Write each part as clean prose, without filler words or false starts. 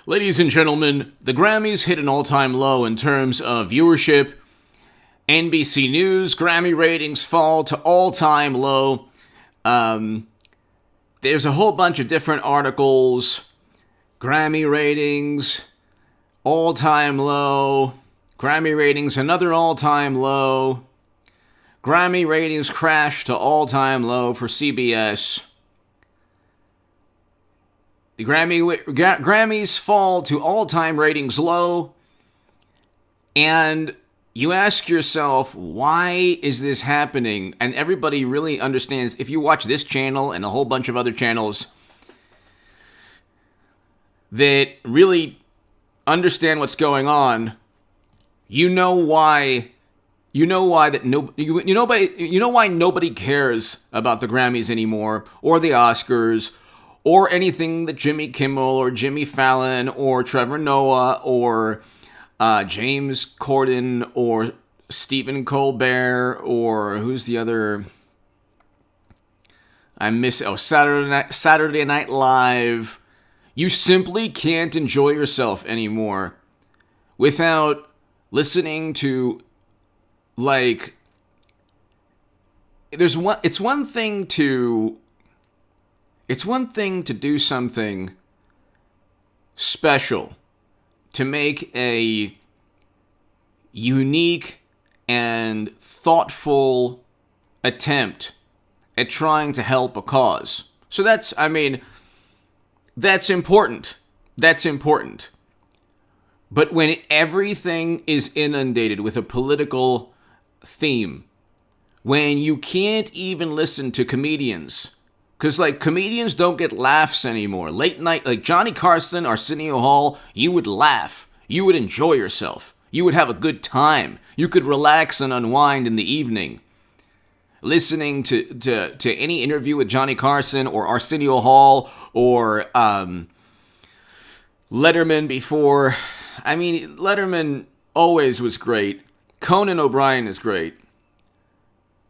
Ladies and gentlemen, the Grammys hit an all-time low in terms of viewership. NBC News Grammy ratings fall to all-time low. There's a whole bunch of different articles. Grammy ratings, all-time low. Grammy ratings, another all-time low. Grammy ratings crashed to all-time low for CBS. The Grammys fall to all-time ratings low, and you ask yourself, why is this happening? And everybody really understands, if you watch this channel and a whole bunch of other channels that really understand what's going on, you know why why nobody cares about the Grammys anymore, or the Oscars, or anything that Jimmy Kimmel or Jimmy Fallon or Trevor Noah or James Corden or Stephen Colbert or who's the other? Saturday Night Live. You simply can't enjoy yourself anymore without listening to, like, it's one thing to do something special, to make a unique and thoughtful attempt at trying to help a cause. So that's important. That's important. But when everything is inundated with a political theme, when you can't even listen to comedians, because, like, comedians don't get laughs anymore. Late night, like Johnny Carson, Arsenio Hall, you would laugh. You would enjoy yourself. You would have a good time. You could relax and unwind in the evening. Listening to any interview with Johnny Carson or Arsenio Hall or Letterman before. I mean, Letterman always was great. Conan O'Brien is great.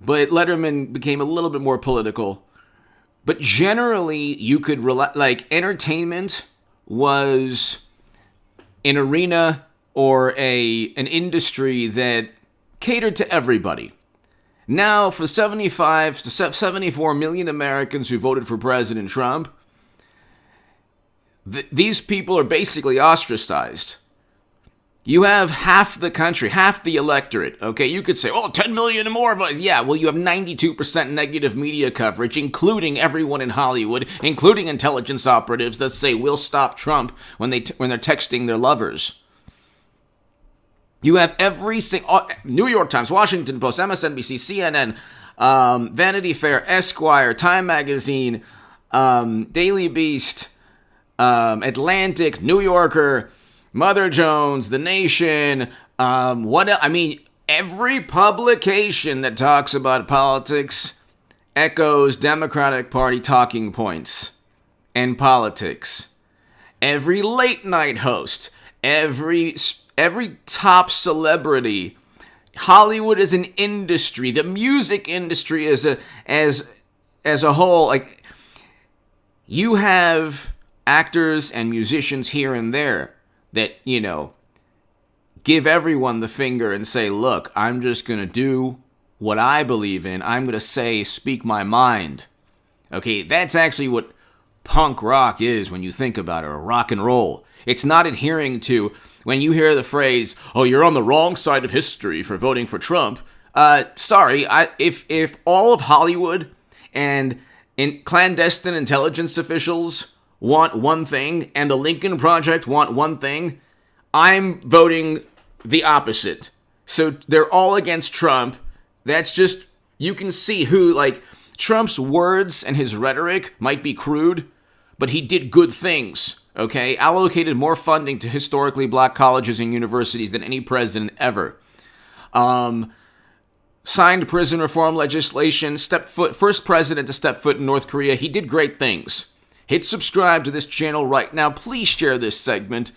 But Letterman became a little bit more political. But generally, you could entertainment was an arena or an industry that catered to everybody. Now, for 75 to 74 million Americans who voted for President Trump, these people are basically ostracized. You have half the country, half the electorate, okay? You could say, 10 million more of us. Yeah, well, you have 92% negative media coverage, including everyone in Hollywood, including intelligence operatives that say, we'll stop Trump when they're texting their lovers. You have every single New York Times, Washington Post, MSNBC, CNN, Vanity Fair, Esquire, Time Magazine, Daily Beast, Atlantic, New Yorker, Mother Jones, The Nation, every publication that talks about politics echoes Democratic Party talking points and politics. Every late night host, every top celebrity, Hollywood as an industry, the music industry as a whole, like, you have actors and musicians here and there that, give everyone the finger and say, look, I'm just going to do what I believe in. I'm going to speak my mind. Okay, that's actually what punk rock is when you think about it, or rock and roll. It's not adhering to, when you hear the phrase, you're on the wrong side of history for voting for Trump. Sorry, if all of Hollywood and clandestine intelligence officials want one thing, and the Lincoln Project want one thing, I'm voting the opposite. So they're all against Trump. That's just, you can see who, like, Trump's words and his rhetoric might be crude, but he did good things, okay? Allocated more funding to historically black colleges and universities than any president ever. Signed prison reform legislation, first president to step foot in North Korea. He did great things. Hit subscribe to this channel right now. Please share this segment.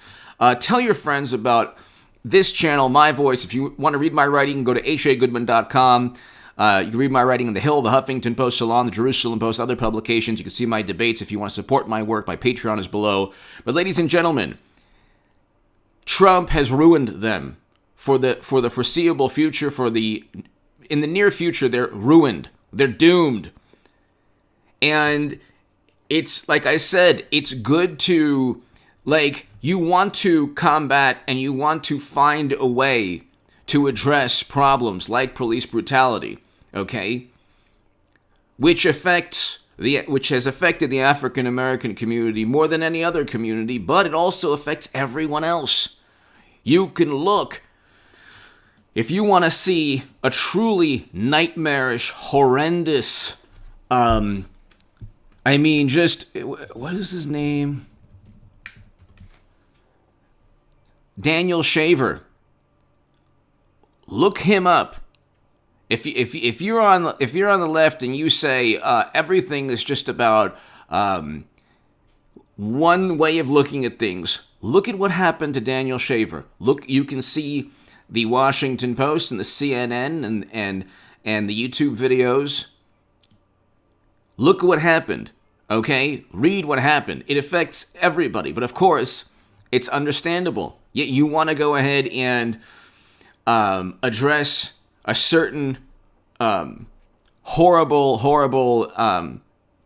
Tell your friends about this channel, My Voice. If you want to read my writing, you can go to hagoodman.com. You can read my writing in The Hill, The Huffington Post, Salon, The Jerusalem Post, other publications. You can see my debates. If you want to support my work, my Patreon is below. But ladies and gentlemen, Trump has ruined them for the foreseeable future. In the near future, they're ruined. They're doomed. And it's, like I said, it's good to, you want to combat and you want to find a way to address problems like police brutality, okay? Which has affected the African American community more than any other community, but it also affects everyone else. You can look, if you want to see a truly nightmarish, horrendous, what is his name? Daniel Shaver. Look him up. If you're on the left and you say everything is just about one way of looking at things, look at what happened to Daniel Shaver. Look, you can see the Washington Post and the CNN and the YouTube videos. Look at what happened. Okay, read what happened. It affects everybody, but of course, it's understandable. Yet you want to go ahead and address a certain horrible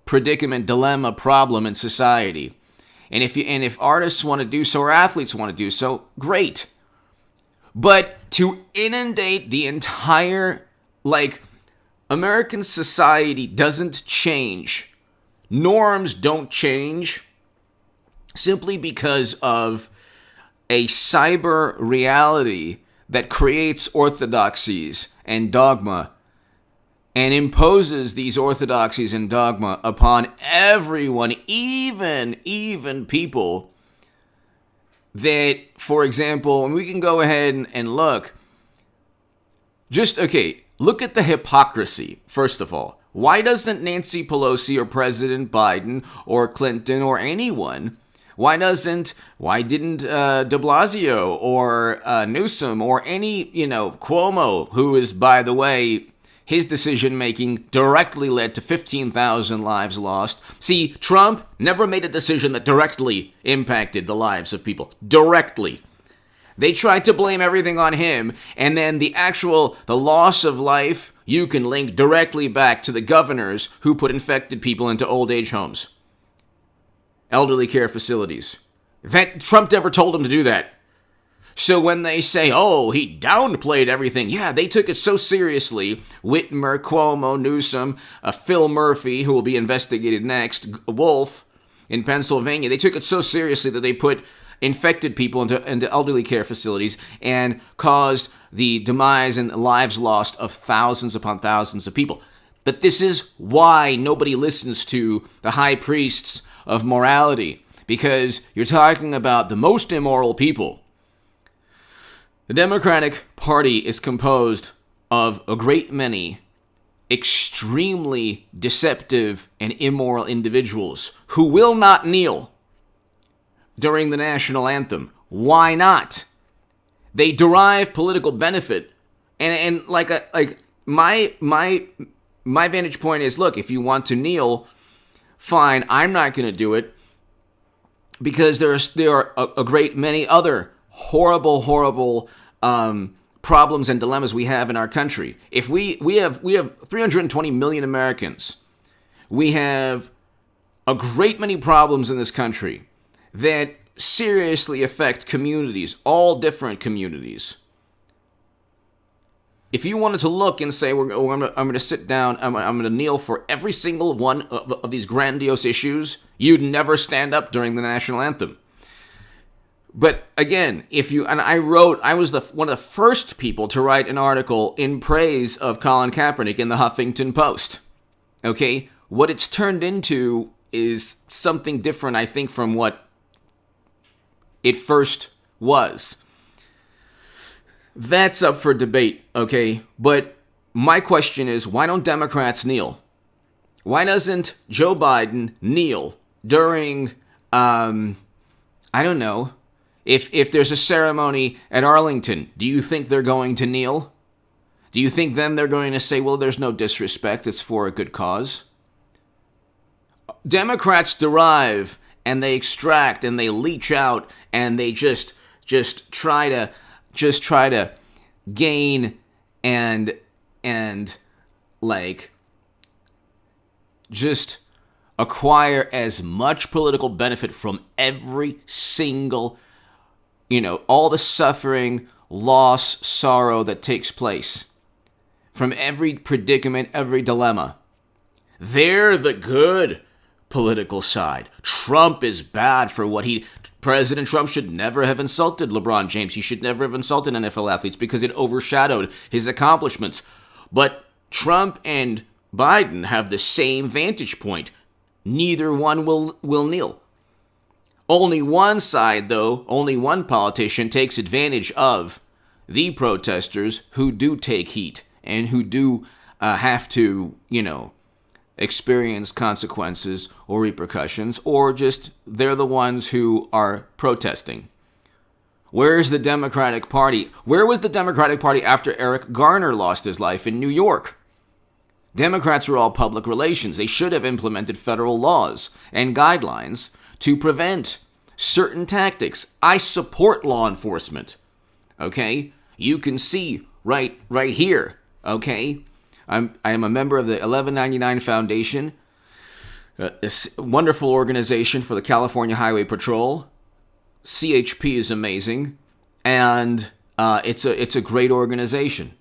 predicament, dilemma, problem in society. And if artists want to do so or athletes want to do so, great. But to inundate the entire, American society doesn't change. Norms don't change simply because of a cyber reality that creates orthodoxies and dogma and imposes these orthodoxies and dogma upon everyone, even people that, for example, and we can go ahead and look, look at the hypocrisy, first of all. Why doesn't Nancy Pelosi or President Biden or Clinton or anyone, why didn't de Blasio or Newsom or any, Cuomo, who is, by the way, his decision-making directly led to 15,000 lives lost. See, Trump never made a decision that directly impacted the lives of people. Directly. They tried to blame everything on him, and then the loss of life, you can link directly back to the governors who put infected people into old age homes, elderly care facilities. That Trump never told them to do that. So when they say, oh, he downplayed everything, yeah, they took it so seriously. Whitmer, Cuomo, Newsom, Phil Murphy, who will be investigated next, Wolf in Pennsylvania, they took it so seriously that they put infected people into elderly care facilities and caused the demise and lives lost of thousands upon thousands of people. But this is why nobody listens to the high priests of morality, because you're talking about the most immoral people. The Democratic Party is composed of a great many extremely deceptive and immoral individuals who will not kneel during the national anthem. Why not? They derive political benefit, and my vantage point is, look, if you want to kneel, fine. I'm not going to do it because there are a great many other horrible problems and dilemmas we have in our country. If we have 320 million Americans, we have a great many problems in this country that seriously affect communities, all different communities. If you wanted to look and say, I'm going to sit down, I'm going to kneel for every single one of these grandiose issues, you'd never stand up during the national anthem. But again, I was one of the first people to write an article in praise of Colin Kaepernick in the Huffington Post. Okay? What it's turned into is something different, I think, from what it first was. That's up for debate, okay? But my question is, why don't Democrats kneel? Why doesn't Joe Biden kneel during, I don't know, if there's a ceremony at Arlington, do you think they're going to kneel? Do you think then they're going to say, well, there's no disrespect, it's for a good cause? Democrats derive and they extract and they leach out and they just just try to gain and like just acquire as much political benefit from every single, all the suffering, loss, sorrow that takes place, from every predicament, every dilemma. They're the good political side. Trump is bad for what President Trump should never have insulted LeBron James. He should never have insulted NFL athletes because it overshadowed his accomplishments. But Trump and Biden have the same vantage point. Neither one will kneel. Only one side, though, only one politician takes advantage of the protesters who do take heat and who do have to, experience consequences or repercussions, or just they're the ones who are protesting. Where's the Democratic Party? Where was the Democratic Party after Eric Garner lost his life in New York? Democrats are all public relations. They should have implemented federal laws and guidelines to prevent certain tactics. I support law enforcement. Okay? You can see right here. Okay? I am a member of the 1199 Foundation, a wonderful organization for the California Highway Patrol. CHP is amazing, and it's a great organization.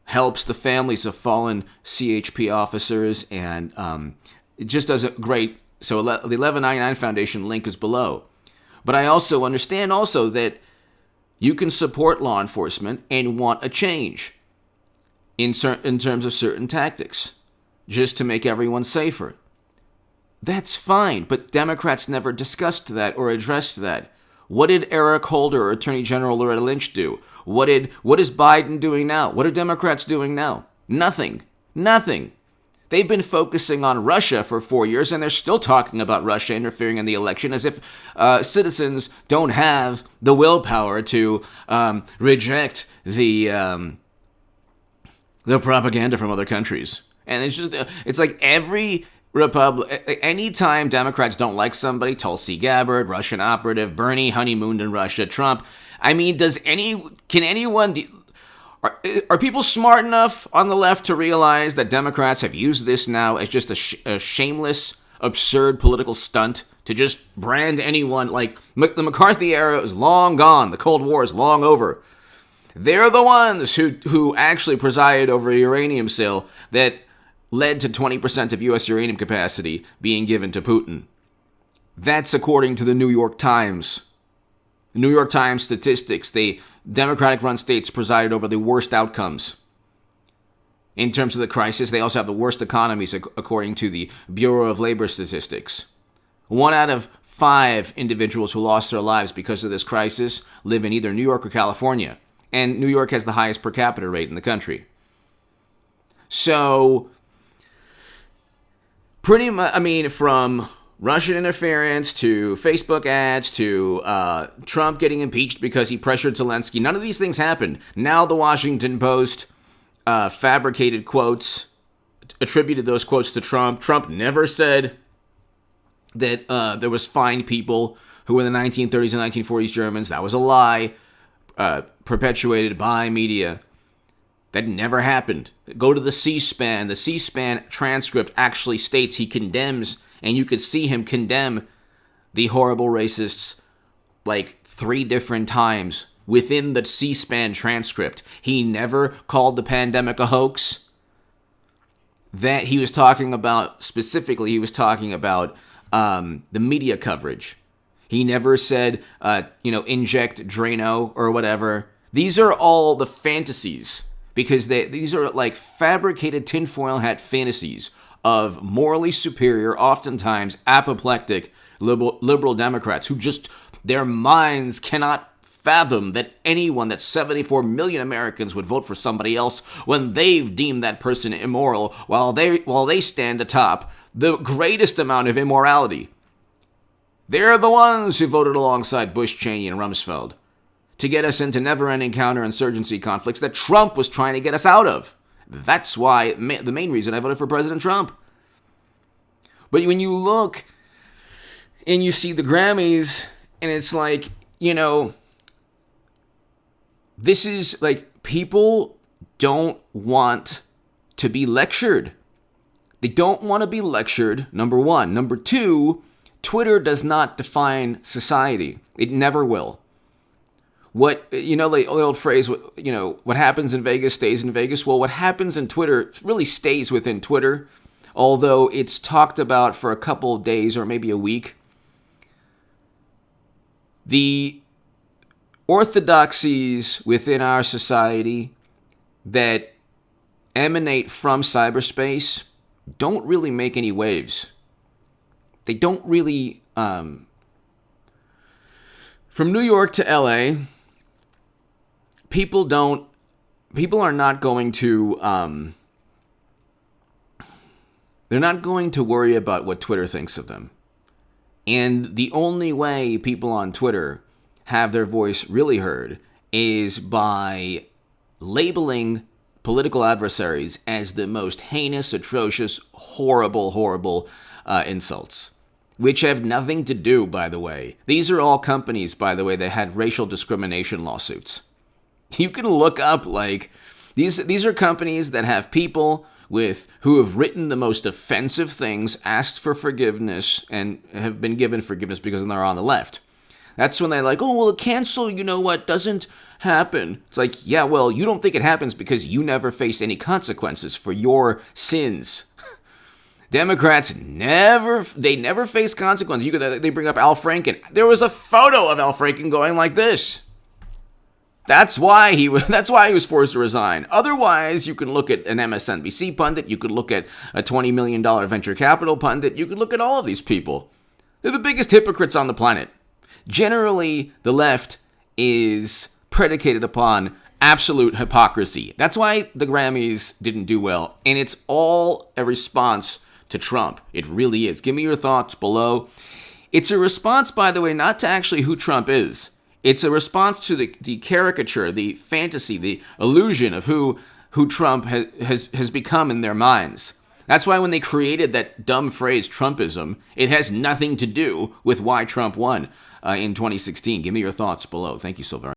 Helps the families of fallen CHP officers, and it just does a great. So the 1199 Foundation link is below. But I also understand that you can support law enforcement and want a change in terms of certain tactics, just to make everyone safer. That's fine, but Democrats never discussed that or addressed that. What did Eric Holder or Attorney General Loretta Lynch do? What is Biden doing now? What are Democrats doing now? Nothing. They've been focusing on Russia for 4 years, and they're still talking about Russia interfering in the election as if citizens don't have the willpower to reject the propaganda from other countries. And it's like every anytime Democrats don't like somebody, Tulsi Gabbard, Russian operative, Bernie honeymooned in Russia, Trump. I mean, are people smart enough on the left to realize that Democrats have used this now as just a shameless, absurd political stunt to just brand anyone? Like, the McCarthy era is long gone. The Cold War is long over. They're the ones who actually presided over a uranium sale that led to 20% of U.S. uranium capacity being given to Putin. That's according to the New York Times. New York Times statistics. The Democratic-run states presided over the worst outcomes. In terms of the crisis, they also have the worst economies, according to the Bureau of Labor Statistics. 1 out of 5 individuals who lost their lives because of this crisis live in either New York or California. And New York has the highest per capita rate in the country. So, pretty much, from Russian interference to Facebook ads to Trump getting impeached because he pressured Zelensky, none of these things happened. Now the Washington Post fabricated quotes, attributed those quotes to Trump. Trump never said that there was fine people who were in the 1930s and 1940s Germans. That was a lie. Perpetuated by media. That never happened. Go to the C-SPAN. The C-SPAN transcript actually states he condemns, and you could see him condemn the horrible racists like 3 different times within the C-SPAN transcript. He never called the pandemic a hoax. That he was talking about, specifically, he was talking about the media coverage. He never said, inject Drano or whatever. These are all the fantasies, because these are like fabricated tinfoil hat fantasies of morally superior, oftentimes apoplectic liberal Democrats who just, their minds cannot fathom that 74 million Americans would vote for somebody else when they've deemed that person immoral, while they stand atop the greatest amount of immorality. They're the ones who voted alongside Bush, Cheney, and Rumsfeld to get us into never-ending counterinsurgency conflicts that Trump was trying to get us out of. That's why, the main reason I voted for President Trump. But when you look and you see the Grammys, and it's like, This is like, people don't want to be lectured. They don't want to be lectured, number one. Number two, Twitter does not define society. It never will. What, the old phrase, what happens in Vegas stays in Vegas. Well, what happens in Twitter really stays within Twitter, although it's talked about for a couple of days or maybe a week. The orthodoxies within our society that emanate from cyberspace don't really make any waves. They don't really, from New York to LA, people are not going to, they're not going to worry about what Twitter thinks of them. And the only way people on Twitter have their voice really heard is by labeling political adversaries as the most heinous, atrocious, horrible insults, which have nothing to do, by the way. These are all companies, by the way, that had racial discrimination lawsuits. You can look up, these are companies that have people who have written the most offensive things, asked for forgiveness, and have been given forgiveness because they're on the left. That's when they're like, oh, well, cancel, doesn't happen. It's like, yeah, well, you don't think it happens because you never face any consequences for your sins. Democrats never face consequences. They bring up Al Franken. There was a photo of Al Franken going like this. That's why he was forced to resign. Otherwise, you can look at an MSNBC pundit. You could look at a $20 million venture capital pundit. You could look at all of these people. They're the biggest hypocrites on the planet. Generally, the left is predicated upon absolute hypocrisy. That's why the Grammys didn't do well. And it's all a response to Trump. It really is. Give me your thoughts below. It's a response, by the way, not to actually who Trump is. It's a response to the caricature, the fantasy, the illusion of who Trump has become in their minds. That's why when they created that dumb phrase, Trumpism, it has nothing to do with why Trump won in 2016. Give me your thoughts below. Thank you so very much.